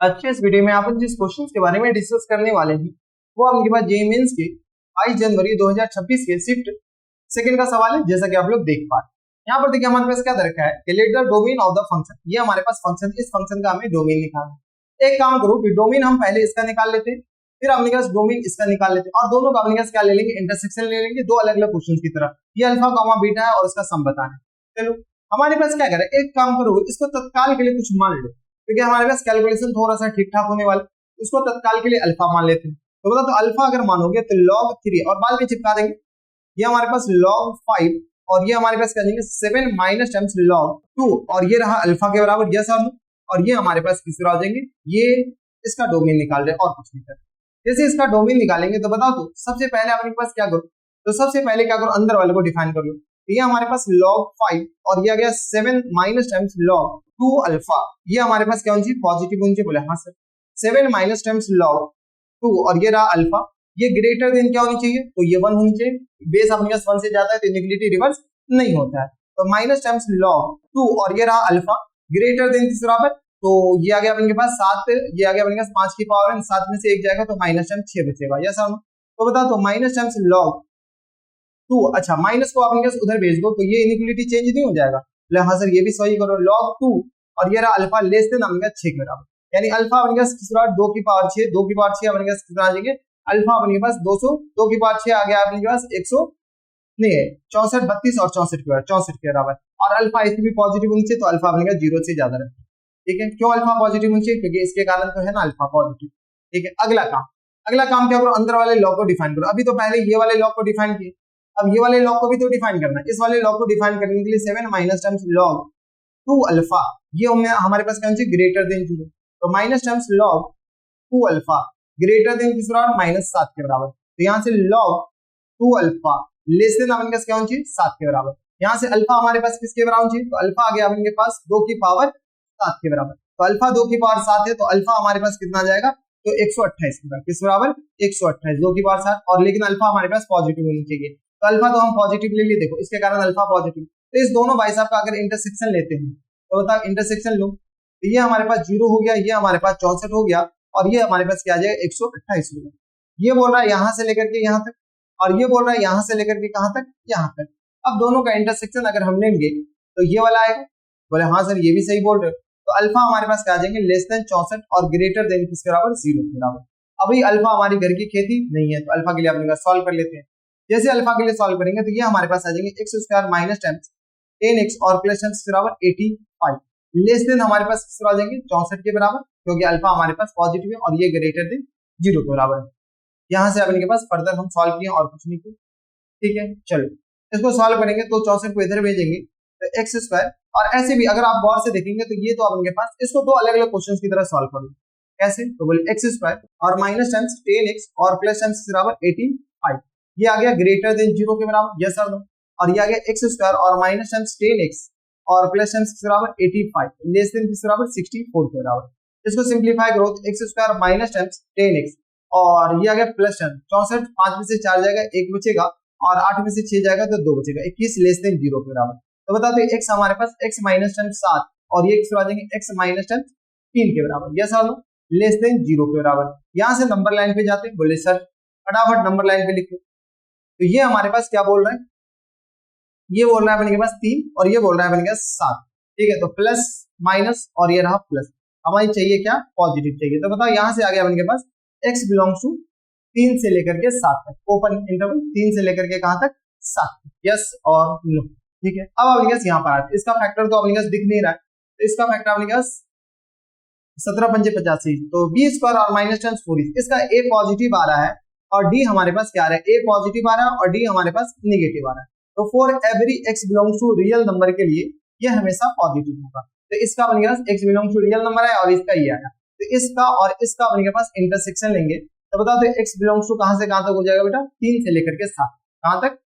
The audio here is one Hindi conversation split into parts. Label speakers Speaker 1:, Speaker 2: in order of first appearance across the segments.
Speaker 1: अच्छे इस वीडियो में अपन जिस क्वेश्चन के बारे में डिस्कस करने वाले हैं वो आपके पास जेईई मेंस के 22 जनवरी 2026 के शिफ्ट सेकंड का सवाल है। जैसा कि आप लोग देख पा रहे हैं यहाँ पर देखिए हमारे पास क्या दे रखा है कि let the domain of the function. ये हमारे पास फंक्शन, इस फंक्शन का हमें डोमेन निकालना है। एक काम करो कि डोमेन हम पहले इसका निकाल लेते हैं, फिर अपने पास डोमेन इसका निकाल लेते हैं और दोनों का अपने पास क्या ले लेंगे, इंटरसेक्शन ले लेंगे दो अलग अलग क्वेश्चन की तरह। ये अल्फा कॉमा बीटा है और इसका सम बताना है। चलो हमारे पास क्या करें, एक काम करो इसको तत्काल के लिए कुछ मान लो क्योंकि हमारे पास कैलकुलेशन थोड़ा सा ठीक ठाक होने वाला, उसको तत्काल के लिए अल्फा मान लेते हैं। तो बता तो अल्फा अगर मानोगे तो log 3 और बाद में चिपका देंगे। ये हमारे पास log 5 और ये हमारे पास क्या देंगे 7 माइनस टाइम्स log 2 और ये रहा अल्फा के बराबर, यस और नो। और ये हमारे पास किस तरह आ जाएंगे, ये इसका डोमेन निकाल रहे और कुछ नहीं कर। जैसे इसका डोमेन निकालेंगे तो बताओ तो सबसे पहले अपने पास क्या करो, तो सबसे पहले क्या करो अंदर वाले को डिफाइन कर लो। ये हमारे पास log 5 और ये आ गया 7 माइनस टाइम्स log 2 अल्फा। ये हमारे पास क्या होनी चाहिए, पॉजिटिव होनी चाहिए। बोले हाँ सर। 7 माइनस टाइम्स log 2 और ये रहा अल्फा, ये ग्रेटर देन क्या होनी चाहिए, तो ये 1 होनी चाहिए। बेस अपने पास 1 से जाता है तो इनइक्वालिटी रिवर्स नहीं होता है। तो माइनस टाइम्स log 2 और ये रहा अल्फा ग्रेटर देन किस बराबर, तो ये आ गया अपने पास 7, ये आ गया अपने पास 5 की पावर है, 7 में से 1 जाएगा तो माइनस टाइम्स 6 बचेगा। यस और नो। तो बता तो माइनस टाइम्स log 2, अच्छा माइनस को आपने उधर भेज दो तो ये इनइक्वालिटी चेंज नहीं हो जाएगा। हाँ सर ये भी सही करो, log 2 और ये रहा अल्फा लेस देन अपने 6 के बराबर, यानी अल्फा अपने पास किस बराबर 2 की पावर 6, 2 की पावर 6 अपने पास कितना आ जाएंगे, अल्फा अपने पास 200, 2 की पावर 6 आ गया अपने पास 100 नहीं है 64, 32 और 64 के बराबर। और अल्फा इसकी भी पॉजिटिव होनी चाहिए तो अल्फा अपने 0 से ज्यादा रखें। ठीक है, क्यों अल्फा पॉजिटिव होनी चाहिए, क्योंकि इसके कारण तो है ना अल्फा पॉजिटिव। ठीक है, अगला काम क्या करो, अंदर वाले लॉ को डिफाइन करो। अभी तो पहले ये वाले लॉ को डिफाइन किए, अब ये वाले लॉ को भी तो डिफाइन करना है। इस वाले लॉ को डिफाइन करने के लिए 7 माइनस टाइम्स log 2 अल्फा, ये हमारे पास क्या चाहिए ग्रेटर देन 0, तो minus times log 2 alpha greater than किस बराबर माइनस 7 के बराबर। तो यहाँ से log 2 अल्फा लेस देन अपने पास क्या होना चाहिए 7 के बराबर। यहाँ से अल्फा हमारे पास किसके बराबर चाहिए, तो अल्फा आ गया अपने पास 2 की पावर 7 के बराबर। तो अल्फा 2 की पावर 7 है तो अल्फा हमारे पास कितना आ जाएगा, तो 128 के बराबर, किस बराबर 128, 2 की पावर 7 और लेकिन अल्फा हमारे पास पॉजिटिव होनी चाहिए। तो अल्फा तो हम पॉजिटिव ले लिए, देखो इसके कारण अल्फा पॉजिटिव। तो इस दोनों भाई साहब का अगर इंटरसेक्शन लेते हैं तो बताओ इंटरसेक्शन लो, तो ये हमारे पास 0 हो गया, ये हमारे पास 64 हो गया और ये हमारे पास क्या आ जाएगा 128 हो गया। ये बोल रहा है यहां से लेकर के यहां तक और ये बोल रहा है यहां से लेकर के कहां तक, यहां तक। अब दोनों का इंटरसेक्शन अगर हम लेंगे तो ये वाला आएगा। बोले हाँ सर ये भी सही बोल रहे हो। तो अल्फा हमारे पास क्या आ जाएंगे लेस देन 64 और ग्रेटर देन किसके बराबर 0 के बराबर। अभी अल्फा हमारी घर की खेती नहीं है तो अल्फा के लिए अपने पास सॉल्व कर लेते हैं। जैसे अल्फा के लिए सॉल्व करेंगे तो ये हमारे पास आ जाएंगे x square minus times 10x और प्लस टाइम्स बराबर 85 लेस देन हमारे पास किस आ जाएंगे 64 के बराबर, क्योंकि अल्फा हमारे पास पॉजिटिव है और ये ग्रेटर देन 0 के बराबर है। यहाँ से अपने के पास फर्दर हम सॉल्व किए और कुछ नहीं किए। ठीक है, चलो इसको सॉल्व करेंगे तो 64 को इधर भेजेंगे तो x स्क्वायर, और ऐसे भी अगर आप गौर से देखेंगे तो ये तो अपने पास इसको दो अलग अलग क्वेश्चंस की तरह सॉल्व कर लो। कैसे, तो बोले x स्क्वायर और माइनस टाइम्स 10x और प्लस टाइम्स बराबर 85, ये आ गया ग्रेटर देन 0 के बराबर, यस और नो। और ये आ गया x स्क्वायर और माइनस टाइम्स 10x और प्लस टाइम्स बराबर 85 लेस देन किस बराबर 64 के बराबर। इसको सिंपलीफाई करो तो x square minus times 10x और ये आ गया प्लस टाइम्स 64, 5 में से 4 जाएगा 1 बचेगा और 8 में से 6 जाएगा तो 2 बचेगा, 21 लेस देन 0 के बराबर। तो बता दो x हमारे पास x माइनस टाइम्स 7 और ये x आ जाएंगे x माइनस टाइम्स 3 के बराबर, यस और नो, लेस देन 0 के बराबर। यहाँ से नंबर लाइन पे जाते हैं, बोले सर फटाफट नंबर लाइन पे लिखो। तो ये हमारे पास क्या बोल रहा है, ये बोल रहा है अपने के पास 3 और ये बोल रहा है अपने के पास 7। ठीक है, तो प्लस माइनस और ये रहा प्लस, हमारी चाहिए क्या पॉजिटिव चाहिए। तो बताओ यहाँ से आ गया अपने के पास x बिलोंग्स टू 3 से लेकर के 7 तक, ओपन इंटरवल 3 से लेकर के कहां तक 7, यस और नो। ठीक है, अब अपने पास यहाँ पर आते, इसका फैक्टर तो अपने पास दिख नहीं रहा है तो इसका फैक्टर अपने पास 17 पंजे 85, तो b स्क्वायर और माइनस टाइम्स 4, इसका a पॉजिटिव आ रहा है और d हमारे पास क्या आ रहा है, a पॉजिटिव आ रहा है और d हमारे पास नेगेटिव आ रहा है। तो for every x belongs to real number के लिए ये हमेशा पॉजिटिव होगा। तो इसका अपने पास x belongs to real number है और इसका ये आया, तो इसका और इसका अपने पास इंटरसेक्शन लेंगे तो बता दो x बिलोंग्स टू कहां से कहां तक हो जाएगा बेटा, 3 से लेकर के 7, कहां तक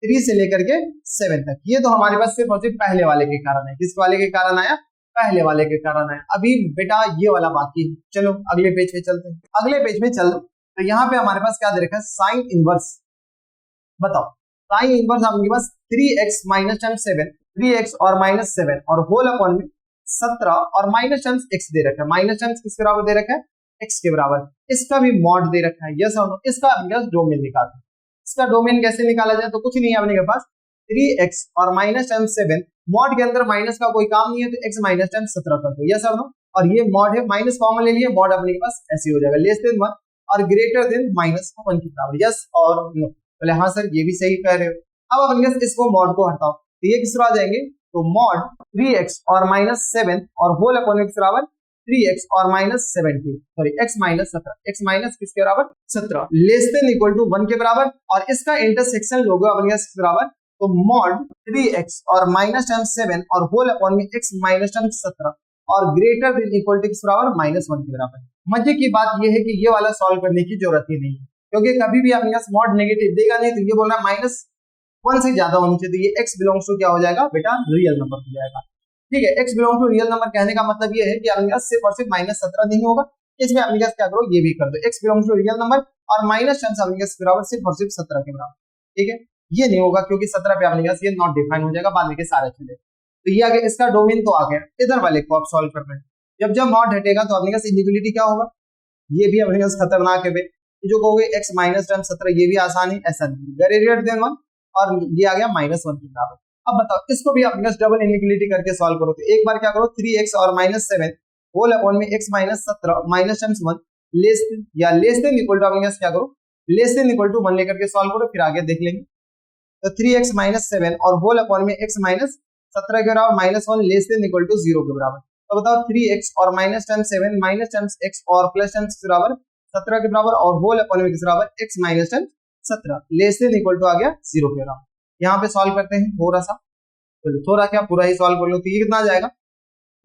Speaker 1: 3 से लेकर के 7 तक। ये तो हमारे पास सिर्फ और सिर्फ पहले वाले के कारण है। किस वाले के कारण आया, पहले वाले के कारण आया। अभी बेटा ये वाला बाकी है। चलो अगले पेज पे चलते हैं, अगले पेज में चल तो यहाँ पे हमारे पास क्या दे रखा है साइन इनवर्स। बताओ साइन इनवर्स आपके पास 3x माइनस टाइम 7, 3x और माइनस 7 और होल अपॉन में 17 और माइनस टर्म्स x दे रखा है, माइनस टर्म्स किसके बराबर दे रखा है, x के बराबर, इसका भी मॉड दे रखा है, यस और नो, इसका डोमेन निकालते हैं। इसका डोमेन कैसे निकाला जाए, तो कुछ नहीं है अपने के पास 3x और माइनस टर्म्स 7, मॉड के अंदर माइनस का कोई काम नहीं है तो x माइनस टर्म्स 17 कर दो, यस और नो, और ये मॉड है, माइनस कॉमन ले लिए, मॉड अपने के पास ऐसे हो जाएगा, लेस देन 1 और ग्रेटर देन माइनस 1 के बराबर, यस और नो, बोले हाँ सर ये भी सही कह रहे हो। अब अपने पास इसको मॉड को हटाओ तो ये किस तरह आ जाएंगे, तो मॉड 3x और माइनस 7 और होल अपॉन x बराबर 3x और minus 17, sorry x minus 17, x minus किसके बराबर 17, लेस देन इक्वल टू 1 के बराबर, और इसका इंटरसेक्शन लोगे अपने पास बराबर, तो मॉड 3x और माइनस टर्म 7 और होल अपॉन में x माइनस टर्म 17 और greater than equal to x बराबर माइनस 1 के बराबर। मजे की बात यह है कि ये वाला सॉल्व करने की जरूरत ही नहीं है, क्योंकि कभी भी अपने पास मॉड नेगेटिव देगा नहीं, तो ये बोल रहा है माइनस 1 से ज्यादा होनी चाहिए, तो ये x बिलोंग्स टू क्या हो जाएगा बेटा, रियल नंबर हो जाएगा, ठीक है। x belongs to real number कहने का मतलब ये है कि अपने पास सिर्फ और सिर्फ माइनस 17 नहीं होगा, इसमें अपने पास क्या करो ये भी कर दो, x belongs to real number और माइनस टर्म्स अपने पास बराबर सिर्फ और सिर्फ 17 के बराबर, ठीक है। ये नहीं होगा क्योंकि 17 पे अपने पास ये नॉट डिफाइन हो जाएगा, बाद में के सारे चले, तो ये आ गया, इसका डोमेन तो आ गया। इधर वाले को आप सॉल्व कर रहे हैं, जब नॉट हटेगा तो अपने पास इनइक्वालिटी क्या होगा, ये भी अपने पास खतरनाक है, जो कहोगे x माइनस टर्म 17 ये भी आसान है, ऐसा नहीं, ग्रेटर देन 1 और ये आ गया माइनस 1 के बराबर। अब बताओ इसको भी अपने पास डबल इनइक्वालिटी करके सॉल्व करो, तो एक बार क्या करो 3x और माइनस 7 होल अपॉन में x minus 17 minus terms 1 less या लेस देन इक्वल टू अपने पास क्या करो, लेस देन इक्वल टू 1 लेकर के सॉल्व करो, फिर आगे देख लेंगे। तो 3x माइनस 7 और होल अपॉन में x माइनस 17 के बराबर minus 1 less than equal to 0 के बराबर। तो बताओ 3x और minus term 7 minus terms x और प्लस टर्म्स के बराबर 17 के बराबर और होल अपॉन में किस बराबर x minus term 17 less than equal to आ गया 0 के बराबर। यहाँ पे सॉल्व करते हैं थोड़ा सा, चलो थोड़ा क्या पूरा ही सॉल्व कर लो, तो ये कितना आ जाएगा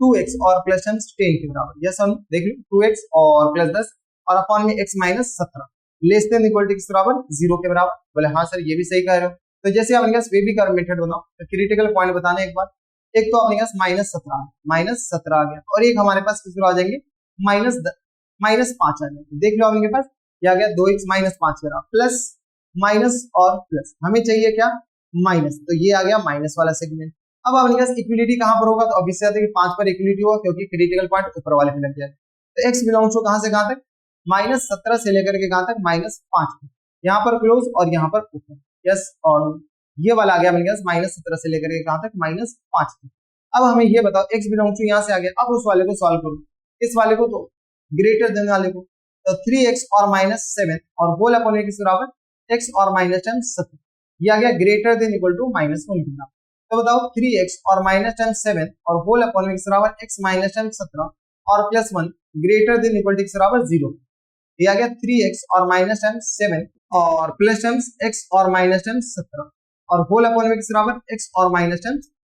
Speaker 1: 2x और प्लस टर्म्स 10 के बराबर, यस हम देख लो 2x और प्लस 10 और अपॉन में x minus 17 less than equal to किस बराबर 0 के बराबर। बोले हाँ सर ये भी सही कह रहे हो, तो जैसे अपने पास वे भी कर मेथड बनाओ, तो क्रिटिकल पॉइंट बताने एक बार, एक तो अपने पास माइनस 17 आ गया और एक हमारे पास किस आ जाएंगे माइनस 5 आ जाएंगे, देख लो अपने पास ये आ गया 2x माइनस 5 के बराबर प्लस माइनस और प्लस, हमें चाहिए क्या माइनस, तो ये आ गया माइनस वाला सेगमेंट। अब अपने पास इक्विलिटी कहां पर होगा, तो ऑब्वियसली आते हैं कि 5 पर इक्विलिटी होगा क्योंकि क्रिटिकल पॉइंट ऊपर वाले पे लग जाएगा, तो x बिलोंग्स टू कहां से कहां तक माइनस 17 से लेकर के कहां तक माइनस 5 तक, यहाँ पर क्लोज और यहाँ पर ऊपर, यस और ये वाला आ गया अपने पास माइनस 17 से लेकर के कहां तक माइनस 5 तक। अब हमें ये बताओ x बिलोंग्स टू यहाँ से आ गया, अब उस वाले को सॉल्व करो, इस वाले को तो ग्रेटर देन वाले को, तो 3x और माइनस 7 और होल अपॉन किस बराबर x और माइनस 17 ये आ गया greater than equal to minus 1 के बराबर। तो बताओ 3x और माइनस 7 और होल अपॉन किस बराबर x माइनस 17 और plus 1 greater than equal to किस बराबर 0, ये आ गया 3x और माइनस 7 और प्लस टर्म्स x और माइनस 17 और होल अपॉन किस बराबर x और minus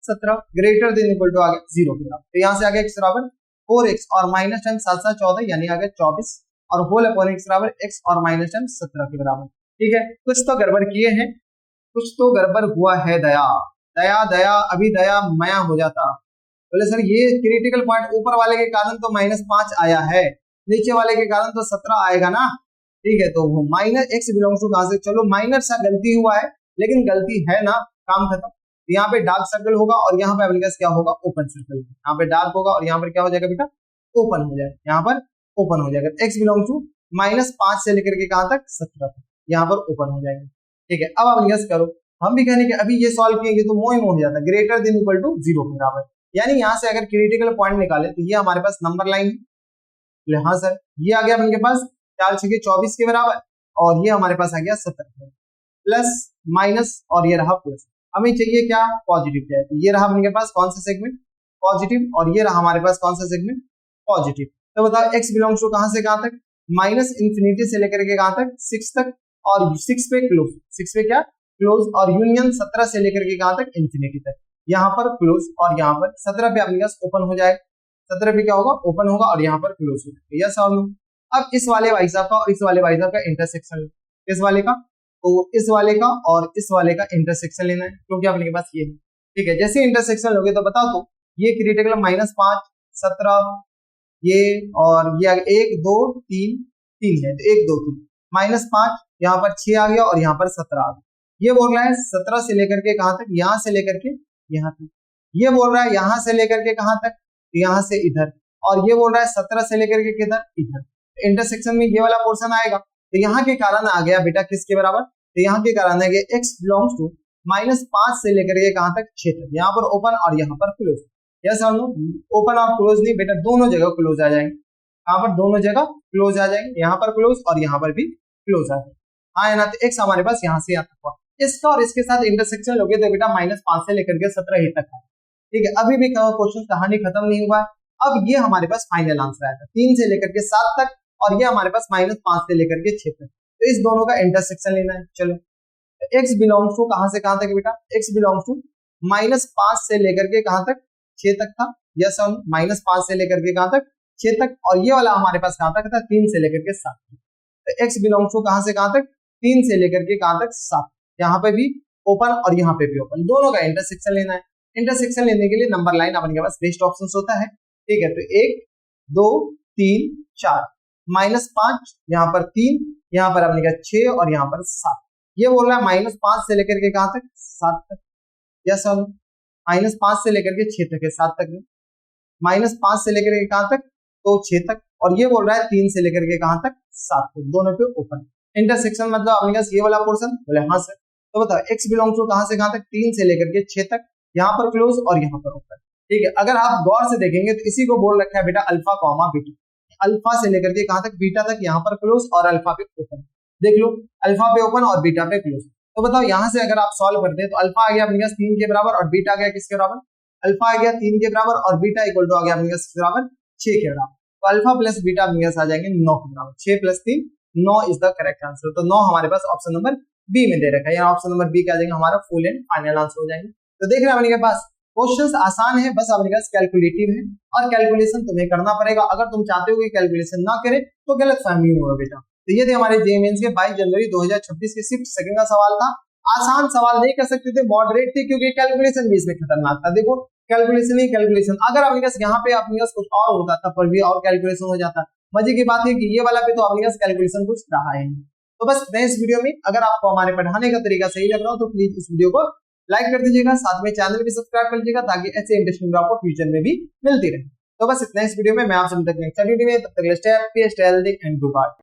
Speaker 1: 17 greater than equal to आ गया 0 के बराबर। तो यहाँ से आ गया x बराबर 4x और माइनस 7 7 14 यानी आ गया 24 और होल अपॉन x बराबर x और माइनस 17 के बराबर। ठीक है, कुछ तो गड़बड़ किए हैं, कुछ तो गड़बड़ हुआ है, दया दया दया अभी दया मया हो जाता। बोले सर ये क्रिटिकल पॉइंट ऊपर वाले के कारण तो -5 आया है, नीचे वाले के कारण तो 17 आएगा ना, ठीक है। तो वो माइनस x बिलोंग्स टू कहां से, चलो माइनर सा गलती हुआ है लेकिन गलती है ना, काम खत्म। यहाँ पे डार्क सर्कल होगा और यहाँ पे अपने पास क्या होगा ओपन सर्कल, यहाँ पे डार्क होगा और यहाँ पर क्या हो जाएगा बेटा ओपन हो जाएगा, यहाँ पर ओपन हो जाएगा। x बिलोंग्स टू -5 से लेकर के कहां तक 17 तक यहाँ पर ओपन हो जाएंगे, ठीक है। अब आप गेस करो, हम भी कहने के अभी ये सॉल्व किएंगे तो मोह हो जाता है ग्रेटर देन इक्वल टू 0 के बराबर, यानी यहाँ से अगर क्रिटिकल पॉइंट निकाले तो ये हमारे पास नंबर लाइन है। हाँ सर ये आ गया अपने पास 4 6 24 के बराबर और ये हमारे पास आ गया 17 प्लस माइनस और ये रहा प्लस, हमें चाहिए क्या पॉजिटिव है, तो ये रहा अपने पास कौन सा सेगमेंट पॉजिटिव और ये रहा हमारे पास कौन सा सेगमेंट पॉजिटिव। तो बताओ x बिलोंग्स टू कहां से कहां तक -इंफिनिटी से लेकर के कहां तक 6 तक और 6 पे क्लोज, 6 पे क्या क्लोज और यूनियन 17 से लेकर के कहां तक इंफिनिटी तक, यहाँ पर क्लोज और यहाँ पर 17 पे अपने पास ओपन हो जाएगा, 17 पे क्या होगा ओपन होगा और यहाँ पर क्लोज हो जाएगा, यस और नो। अब इस वाले भाई साहब का और इस वाले भाई साहब का इंटरसेक्शन, इस वाले का तो इस वाले का और इस वाले का इंटरसेक्शन लेना है क्योंकि अपने पास ये है, ठीक है। जैसे इंटरसेक्शन लोगे तो बताओ तो ये क्रिटिकल -5 17 ये और ये 1 2 3 3 है, तो 1 2 3 -5 यहाँ पर 6 आ गया और यहाँ पर 17 आ गया। ये बोल रहा है 17 से लेकर के कहां तक, यहाँ से लेकर के यहाँ तक, ये बोल रहा है यहाँ से लेकर के कहां तक, यहाँ से इधर, और ये बोल रहा है 17 से लेकर के किधर, इधर। इंटरसेक्शन में ये वाला पोर्शन आएगा, तो यहाँ के कारण आ गया बेटा किसके बराबर, तो यहाँ के कारण है कि x बिलोंग्स टू -5 से लेकर के कहां तक, 6 तक। यहाँ पर ओपन और यहाँ पर क्लोज। यस और नो, ओपन और क्लोज नहीं बेटा, दोनों जगह क्लोज आ जाएंगे। यहाँ पर दोनों जगह क्लोज आ जाएंगे, यहाँ पर क्लोज और यहाँ पर भी क्लोज आ जाएंगे। हाँ ना, तो x हमारे पास यहाँ से यहाँ तक हुआ, इसका और इसके साथ इंटरसेक्शन लोगे तो बेटा -5 से लेकर के 17 ही तक है। ठीक है, अभी भी क्वेश्चन कहानी खत्म नहीं हुआ है। अब ये हमारे पास फाइनल आंसर आया था 3 से लेकर के 7 तक, और ये हमारे पास -5 से लेकर के 6 तक। तो इस दोनों का इंटरसेक्शन लेना है। चलो, x बिलोंग्स टू कहां से कहां तक बेटा, x बिलोंग्स टू -5 से लेकर के कहां तक, 6 तक था। यस और -5 से लेकर के कहां तक, 6 तक, और ये वाला हमारे पास कहां तक था, 3 से लेकर के 7 तक। तो x बिलोंग्स टू कहां से कहां तक, 3 से लेकर के कहां तक, 7। यहाँ पे भी ओपन और यहाँ पे भी ओपन, दोनों का इंटरसेक्शन लेना है। इंटरसेक्शन लेने के लिए नंबर लाइन अपने पास बेस्ट ऑप्शन होता है। ठीक है, तो 1 2 3 4, -5, यहाँ पर 3, यहाँ पर अपने 6 और यहाँ पर 7। ये बोल रहा है -5 से लेकर के कहां तक, 7 तक। यस और -5 से लेकर के 6 तक है, 7 तक नहीं, -5 से लेकर के कहां तक, तो 6 तक, और ये बोल रहा है 3 से लेकर के कहां तक, 7 तक, दोनों पे ओपन। इंटरसेक्शन मतलब अपने पास ये वाला पोर्शन, बोले हाँ सर। तो बताओ x बिलोंग्स टू कहां से कहां तक, 3 से लेकर के 6 तक, यहाँ पर क्लोज और यहाँ पर ओपन। ठीक है, अगर आप गौर से देखेंगे तो इसी को बोल रखा है बेटा अल्फा कॉमा बीटा, अल्फा से लेकर के कहां तक, बीटा तक, यहाँ पर क्लोज और अल्फा पे ओपन। देख लो, अल्फा पे ओपन और बीटा पे क्लोज। तो बताओ यहाँ से अगर आप सॉल्व करते हैं तो अल्फा आ गया अपने पास 3 के बराबर, और बीटा आ गया किसके बराबर, अल्फा आ गया 3 के बराबर, और बीटा इक्वल टू आ गया अपने पास किसके बराबर, 6 के बराबर। तो अल्फा प्लस बीटा अपने पास आ जाएंगे 9 के बराबर। 6 + 3 9 इज द करेक्ट आंसर। तो 9 हमारे पास ऑप्शन नंबर बी में दे रखा है, यहाँ ऑप्शन नंबर बी क्या आ जाएगा, हमारा फुल एंड फाइनल आंसर हो जाएंगे। तो देख रहे हैं अपने पास क्वेश्चंस आसान है, बस अपने पास कैलकुलेटिव है, और कैलकुलेशन तुम्हें करना पड़ेगा। अगर तुम चाहते हो कि कैलकुलेशन ना करे तो गलत फहमी होगा बेटा। तो ये थे हमारे जेईई मेंस के 22 जनवरी 2026 के शिफ्ट सेकंड का सवाल था। आसान सवाल नहीं कर सकते थे, मॉडरेट थे, क्योंकि कैलकुलेशन भी इसमें खतरनाक था। देखो, कैलकुलेशन ही कैलकुलेशन, अगर अपने पास यहाँ पे अपने पास कुछ और होता था पर भी और कैलकुलेशन हो जाता। मजे की बात है कि ये वाला पे तो अपने पास कैलकुलेशन कुछ रहा है। तो बस इस वीडियो में अगर आपको हमारे पढ़ाने का तरीका सही लग रहा हो तो प्लीज इस वीडियो को लाइक कर दीजिएगा, साथ में चैनल भी सब्सक्राइब कर लीजिएगा, ताकि ऐसे इंटरेस्टिंग वीडियो आपको फ्यूचर में भी मिलती रहे। तो बस इतना इस वीडियो में, मैं आपसे मिलता हूं नेक्स्ट वीडियो में। तब तक stay happy, stay healthy and good bye.